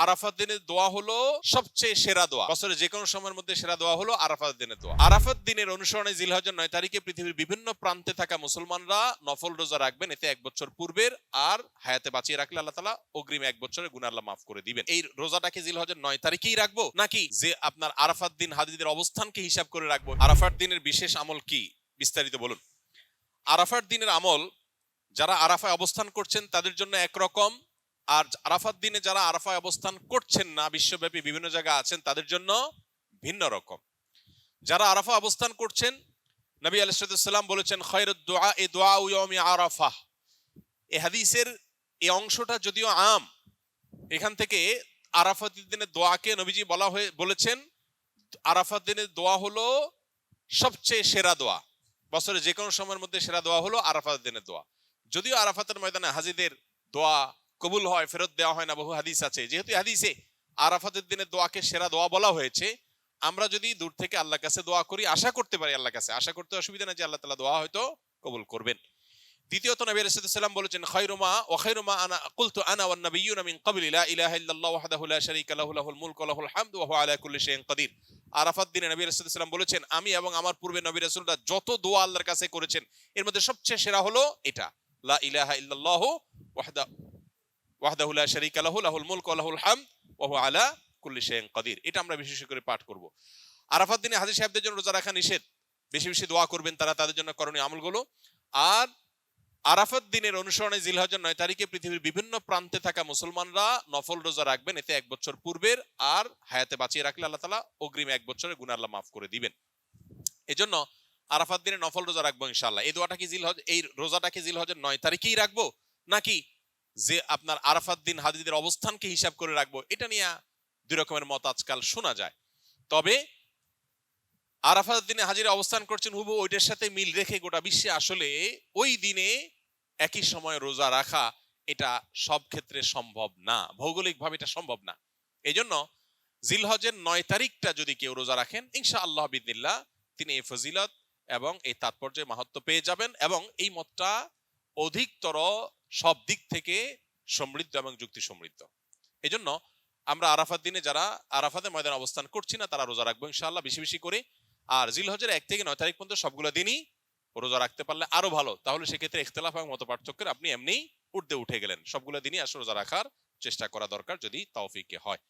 আরাফাত দিনের দোয়া হলো সবচেয়ে সেরা দোয়া। বছরে যে কোনো সময়ের মধ্যে সেরা দোয়া হলো আরাফাত দিনের দোয়া। আরাফাত দিনের অনুসরণে জিলহজের 9 তারিখে পৃথিবীর বিভিন্ন প্রান্তে থাকা মুসলমানরা নফল রোজা রাখবেন। এতে 1 বছর পূর্বের আর হায়াতে বাঁচিয়ে রাখলে আল্লাহ তাআলা অগ্রিম 1 বছরের গুনাহ আল্লাহ মাফ করে দিবেন। এই রোজাটাকে জিলহজের 9 তারিখেই রাখবো নাকি যে আপনার আরাফাত দিন হাজিদের অবস্থানকে হিসাব করে রাখবো? আরাফাত দিনের বিশেষ আমল কি বিস্তারিত বলুন। আরাফাত দিনের আমল যারা আরাফায় অবস্থান করছেন তাদের জন্য একরকম, আর আরাফাত দিনে যারা আরাফায় অবস্থান করছেন না, বিশ্বব্যাপী বিভিন্ন জায়গায় আছেন, তাদের জন্য ভিন্ন রকম। যারা আরাফা অবস্থান করছেন, নবী আলাইহিস সালাম বলেছেন খায়রুদ দুআ এ দুআ ইয়াউমি আরাফা। এই হাদিসের এই অংশটা যদিও আম, এখান থেকে আরাফাত দিনের দোয়াকে নবীজি বলেছেন আরাফাত দিনের দোয়া হলো সবচেয়ে সেরা দোয়া। বছরে যে কোনো সময়ের মধ্যে সেরা দোয়া হলো আরাফাত দিনের দোয়া। যদিও আরাফাতের ময়দানে হাজিদের দোয়া কবুল হয়, ফেরত দেওয়া হয় না, বহু হাদিস আছে। যেহেতু হাদিসে আরাফাতের দিনের দোয়াকে সেরা দোয়া বলা হয়েছে, আমরা যদি দূর থেকে আল্লাহর কাছে দোয়া করি, আশা করতে পারি আল্লাহর কাছে, আশা করতে অসুবিধা নেই যে আল্লাহ তাআলা দোয়া হয়তো কবুল করবেন। দ্বিতীয়ত নবী আলাইহিস সালাম বলেছেন খায়রুমা আনা কুলতু আনা ওয়ান নাবিয়্যুনা মিন ক্বাবলি লা ইলাহা ইল্লাল্লাহু ওয়াহদাহু লা শারীকা লাহু লাহুল মুলকু ওয়া লাহুল হামদু ওয়া হুয়া আলা কুল্লি শাইইন কাদির। আরাফাত দিনে নবী আলাইহিস সালাম বলেছেন আমি এবং আমার পূর্বে নবী রাসূলরা যত দোয়া আল্লাহর কাছে করেছেন এর মধ্যে সবচেয়ে সেরা হলো এটা, লা ইলাহা ইল্লাল্লাহু ওয়াহদাহু লা শারীকা লাহু লাহুল মুলকু ওয়া লাহুল হামদু ওয়া হুয়া আলা কুল্লি শাইইন কাদির। এটা আমরা বিশেষ করে পাঠ করব। আরাফাত দিনে হাজী সাহেবদের জন্য রোজা রাখা নিষেধ, বেশি বেশি দোয়া করবেন তারা, তাদের জন্য করণীয় আমলগুলো। আর আরাফাত দিনের অনুসরণে জিলহজের 9 তারিখে পৃথিবীর বিভিন্ন প্রান্তে থাকা মুসলমানরা নফল রোজা রাখবেন। এতে 1 বছর পূর্বের আর হায়াতে বাঁচিয়ে রাখলে আল্লাহ তাআলা অগ্রিম 1 বছরের গুনাহ আল্লাহ মাফ করে দিবেন। এজন্য আরাফাত দিনে নফল রোজা রাখবো ইনশাআল্লাহ। এই দোয়াটা কি এই রোজাটাকে জিলহজের 9 তারিখেই রাখবো নাকি যে আপনার আরাফাত দিন হাজিদের অবস্থানকে হিসাব করে রাখবো? এটা নিয়ে দুই রকমের মত আজকাল শোনা যায়। তবে আরাফাত দিনে হাজিরা অবস্থান করছেন হুবহু ওইটার সাথে মিল রেখে গোটা বিশ্বে আসলে ওই দিনে একই সময় রোজা রাখা এটা সব ক্ষেত্রে সম্ভব না, ভৌগোলিকভাবে এটা সম্ভব না। এই জন্য জিলহজের 9 তারিখটা যদি কেউ রোজা রাখেন ইনশাআল্লাহ বিদিনিল্লাহ তিনি এই ফজিলত এবং এই তাৎপর্য মাহাত্ম্য পেয়ে যাবেন, এবং এই মতটা অধিকতর সব দিক থেকে সমৃদ্ধ এবং যুক্তি সমৃদ্ধ। এই জন্য আমরা আরাফাত দিনে যারা আরাফাতের ময়দানে অবস্থান করছি না তারা রোজা রাখবো ইনশাআল্লাহ বেশি বেশি করে। আর জিলহজের 1 থেকে 9 তারিখ পর্যন্ত সবগুলো দিনই রোজা রাখতে পারলে আরো ভালো। তাহলে সেক্ষেত্রে ইখতিলাফ এবং মত পার্থক্যের আপনি এমনি উঠে গেলেন। সবগুলো দিনই আসলে রোজা রাখার চেষ্টা করা দরকার যদি তৌফিকে হয়।